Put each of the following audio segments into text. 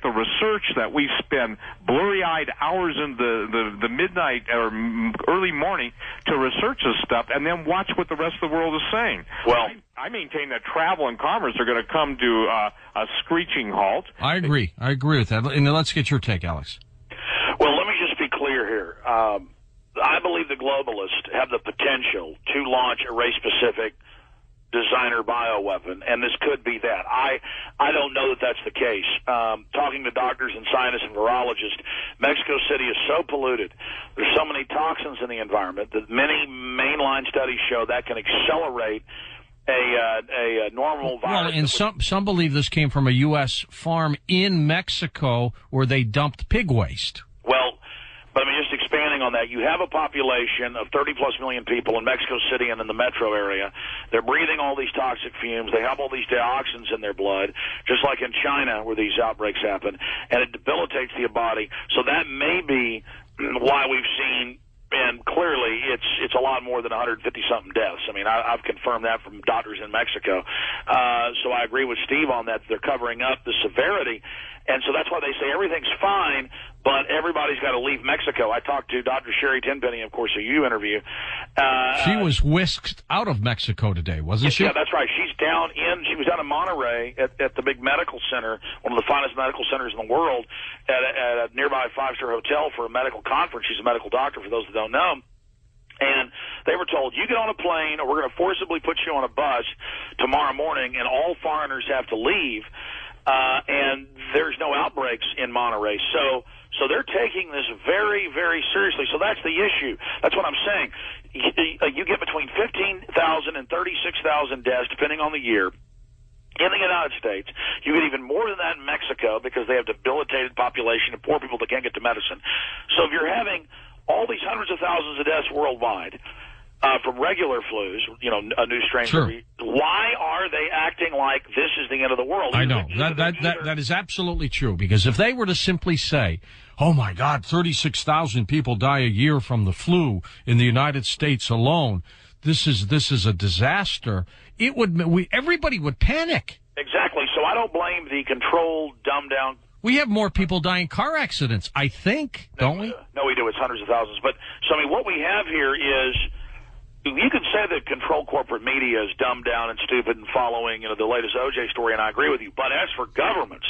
the research that we spend blurry-eyed hours in the midnight or early morning to research this stuff, and then watch what the rest of the world is saying. Well, I maintain that travel and commerce are going to come to a screeching halt. I agree with that. And let's get your take, Alex. Well, let me just be clear here. I believe the globalists have the potential to launch a race-specific designer bioweapon, and this could be that. I don't know that that's the case. Talking to doctors and scientists and virologists, Mexico City is so polluted. There's so many toxins in the environment that many mainline studies show that can accelerate a normal virus. Well, and some believe this came from a U.S. farm in Mexico where they dumped pig waste. Well, but I mean, just expanding on that, you have a population of 30-plus million people in Mexico City and in the metro area. They're breathing all these toxic fumes. They have all these dioxins in their blood, just like in China where these outbreaks happen, and it debilitates the body. So that may be why we've seen, and clearly it's a lot more than 150-something deaths. I mean, I've confirmed that from doctors in Mexico. So I agree with Steve on that. They're covering up the severity. And so that's why they say everything's fine, but everybody's got to leave Mexico. I talked to Dr. Sherry Tenpenny, of course, who you interview. She was whisked out of Mexico today, wasn't she? Yeah, that's right. She was down in Monterey at the big medical center, one of the finest medical centers in the world, at a nearby five-star hotel for a medical conference. She's a medical doctor, for those that don't know. And they were told, you get on a plane or we're going to forcibly put you on a bus tomorrow morning, and all foreigners have to leave. And there's no outbreaks in Monterey. So they're taking this very, very seriously. So that's the issue. That's what I'm saying. You get between 15,000 and 36,000 deaths, depending on the year, in the United States. You get even more than that in Mexico because they have debilitated population and poor people that can't get to medicine. So if you're having all these hundreds of thousands of deaths worldwide, from regular flus, a new strain. Sure. Why are they acting like this is the end of the world? I know. That is absolutely true, because if they were to simply say, oh my God, 36,000 people die a year from the flu in the United States alone, this is a disaster, everybody would panic. Exactly. So I don't blame the controlled, dumbed down. We have more people dying in car accidents, I think, don't we? No, we do. It's hundreds of thousands. But so I mean, what we have here is, you could say that controlled corporate media is dumbed down and stupid and following, the latest OJ story, and I agree with you. But as for governments,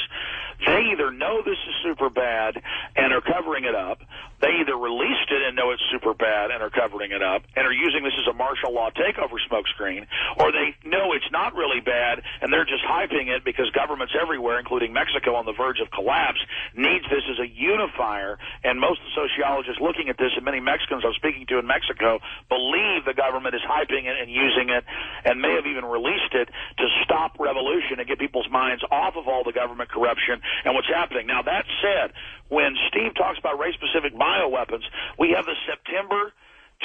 they either know this is super bad and are covering it up. They either released it and know it's super bad and are covering it up and are using this as a martial law takeover smokescreen, or they know it's not really bad and they're just hyping it because governments everywhere, including Mexico on the verge of collapse, needs this as a unifier. And most sociologists looking at this, and many Mexicans I'm speaking to in Mexico, believe the government is hyping it and using it and may have even released it to stop revolution and get people's minds off of all the government corruption and what's happening. Now, that said, when Steve talks about race-specific bioweapons, we have the September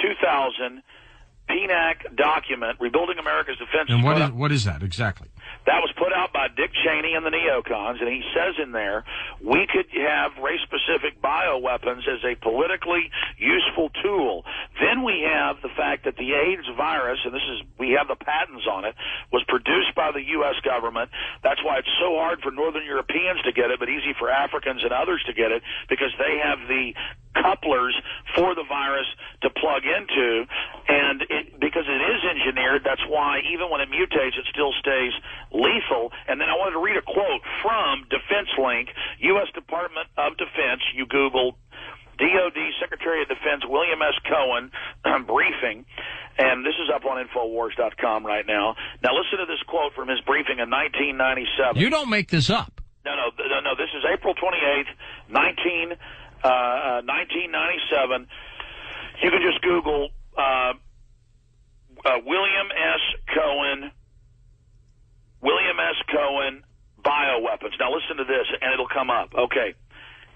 2000 PNAC document, Rebuilding America's Defense. And what is that exactly? That was put out by Dick Cheney and the neocons, and he says in there, we could have race-specific bioweapons as a politically useful tool. Then we have the fact that the AIDS virus, and we have the patents on it, was produced by the U.S. government. That's why it's so hard for Northern Europeans to get it, but easy for Africans and others to get it, because they have the couplers for the virus to plug into, and because it is engineered, that's why even when it mutates, it still stays lethal. And then I wanted to read a quote from Defense Link, U.S. Department of Defense. You Google DOD Secretary of Defense William S. Cohen briefing, and this is up on Infowars.com right now. Now listen to this quote from his briefing in 1997. You don't make this up. No, this is April 28th, 1997. You can just Google William S. Cohen bioweapons. Now listen to this, and it'll come up. Okay.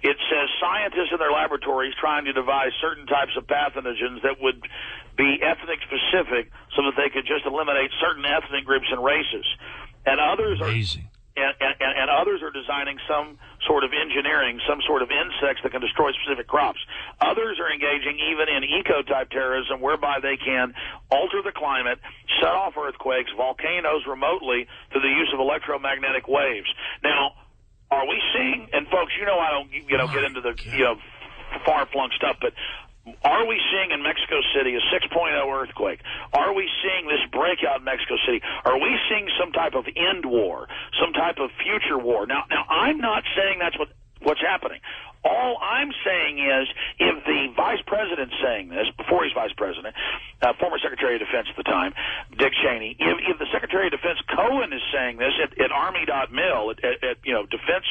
It says scientists in their laboratories trying to devise certain types of pathogens that would be ethnic specific so that they could just eliminate certain ethnic groups and races. And others Amazing. And others are designing some sort of engineering, some sort of insects that can destroy specific crops. Others are engaging even in eco-type terrorism, whereby they can alter the climate, set off earthquakes, volcanoes remotely through the use of electromagnetic waves. Now, Are we seeing, and folks, I don't, get into the, far-flung stuff, but are we seeing in Mexico City a 6.0 earthquake? Are we seeing this breakout in Mexico City? Are we seeing some type of end war, some type of future war? Now, I'm not saying that's what's happening. All I'm saying is, if the vice president's saying this, before he's vice president, former Secretary of Defense at the time, Dick Cheney, if the Secretary of Defense Cohen is saying this at Army.mil, at Defense,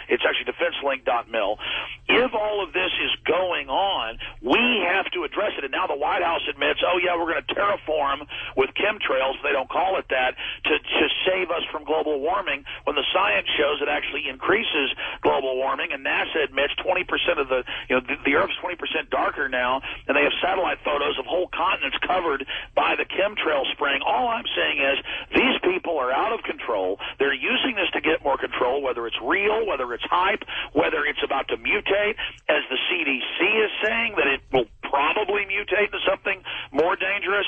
it's actually DefenseLink.mil, if all of this is going on, we have to address it. And now the White House admits, oh yeah, we're going to terraform with chemtrails, they don't call it that, to save us from global warming, when the science shows it actually increases global warming, and NASA admits 20% of the Earth's 20% darker now, and they have satellite photos of whole continents covered by the chemtrail spraying. All I'm saying is these people are out of control. They're using this to get more control, whether it's real, whether it's hype, whether it's about to mutate, as the CDC is saying that it will probably mutate into something more dangerous.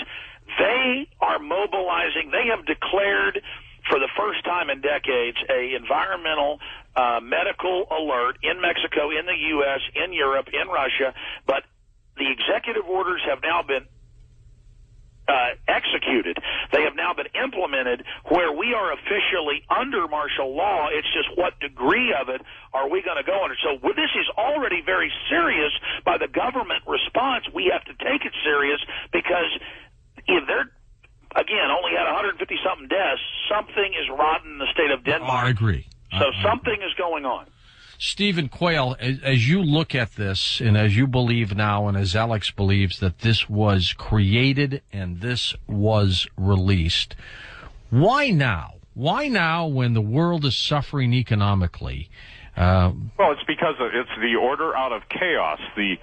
They are mobilizing. They have declared for the first time in decades a environmental medical alert in Mexico, in the U.S., in Europe, in Russia, but the executive orders have now been executed. They have now been implemented where we are officially under martial law. It's just what degree of it are we going to go under. So this is already very serious by the government response. We have to take it serious, because if they're, again, only had 150-something deaths, something is rotten in the state of Denmark. I agree. So something is going on. Stephen Quayle, as you look at this, and as you believe now, and as Alex believes that this was created and this was released, why now? Why now, when the world is suffering economically? Well, it's because it's the order out of chaos. The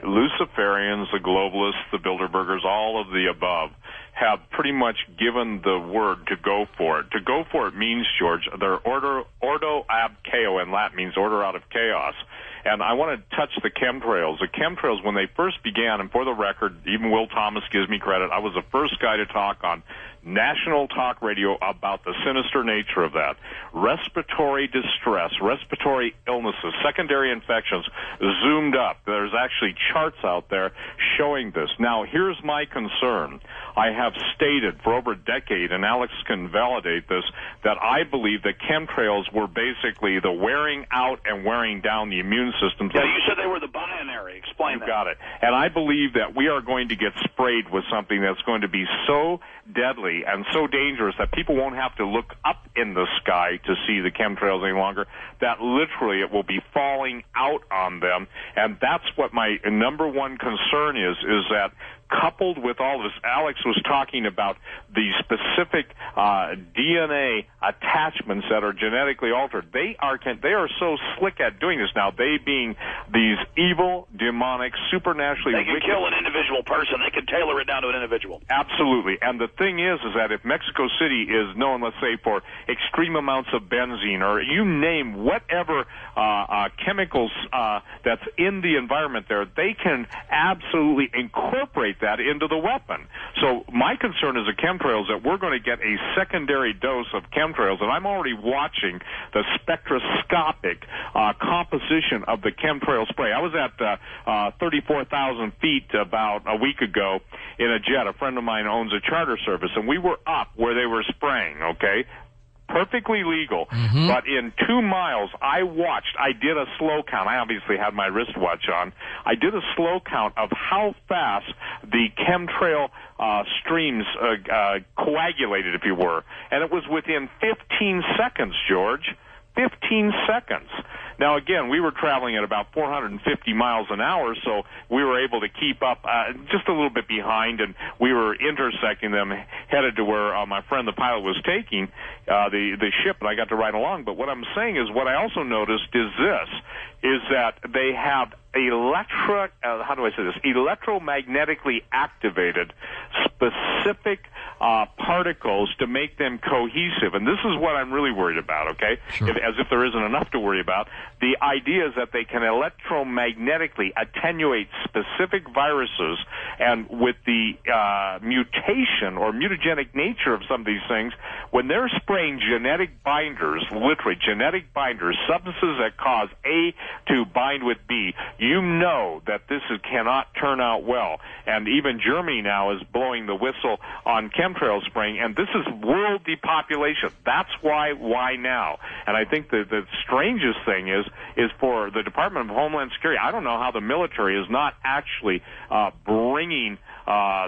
Luciferians, the globalists, the Bilderbergers, all of the above, have pretty much given the word to go for it. To go for it means, George, their ordo ab chao in Latin means order out of chaos. And I want to touch the chemtrails. The chemtrails, when they first began, and for the record, even Will Thomas gives me credit, I was the first guy to talk on national talk radio about the sinister nature of that. Respiratory distress, respiratory illnesses, secondary infections zoomed up. There's actually charts out there showing this. Now, here's my concern. I have stated for over a decade, and Alex can validate this, that I believe that chemtrails were basically the wearing out and wearing down the immune system. Yeah, you said they were the binary. Explain that. You got it. And I believe that we are going to get sprayed with something that's going to be so deadly and so dangerous that people won't have to look up in the sky to see the chemtrails any longer, that literally it will be falling out on them. And that's what my number one concern is that coupled with all this, Alex was talking about the specific DNA attachments that are genetically altered. They are so slick at doing this now. They being these evil, demonic, supernaturally they can kill an individual person. They can tailor it down to an individual. Absolutely. And the thing is that if Mexico City is known, let's say, for extreme amounts of benzene, or you name whatever chemicals that's in the environment there, they can absolutely incorporate that into the weapon. So my concern is the chemtrails, that we're going to get a secondary dose of chemtrails, and I'm already watching the spectroscopic composition of the chemtrail spray. I was at 34,000 feet about a week ago in a jet. A friend of mine owns a charter service, and we were up where they were spraying, okay? Perfectly legal, but in 2 miles, I did a slow count. I obviously had my wristwatch on. I did a slow count of how fast the chemtrail streams coagulated, if you were, and it was within 15 seconds, George. 15 seconds. Now, again, we were traveling at about 450 miles an hour, so we were able to keep up just a little bit behind, and we were intersecting them, headed to where my friend, the pilot, was taking the ship, and I got to ride along. But what I'm saying is, what I also noticed is this, is that they have electromagnetically activated specific particles to make them cohesive. And this is what I'm really worried about, okay? Sure. As if there isn't enough to worry about. The idea is that they can electromagnetically attenuate specific viruses, and with the mutation or mutagenic nature of some of these things, when they're spraying genetic binders, literally genetic binders, substances that cause A to bind with B, you know that this cannot turn out well. And even Germany now is blowing the whistle on chemtrail spraying, and this is world depopulation. That's why now. And I think the strangest thing is for the Department of Homeland Security. I don't know how the military is not actually bringing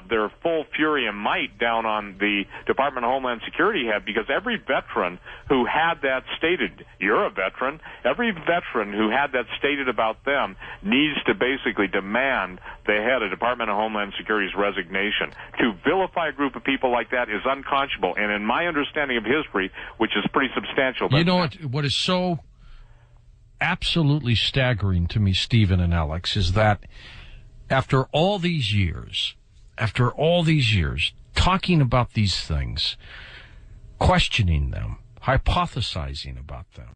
their full fury and might down on the Department of Homeland Security head, because every veteran who had that stated, you're a veteran, every veteran who had that stated about them needs to basically demand the head of Department of Homeland Security's resignation. To vilify a group of people like that is unconscionable, and in my understanding of history, which is pretty substantial. You know what is so absolutely staggering to me, Stephen and Alex, is that after all these years, talking about these things, questioning them, hypothesizing about them,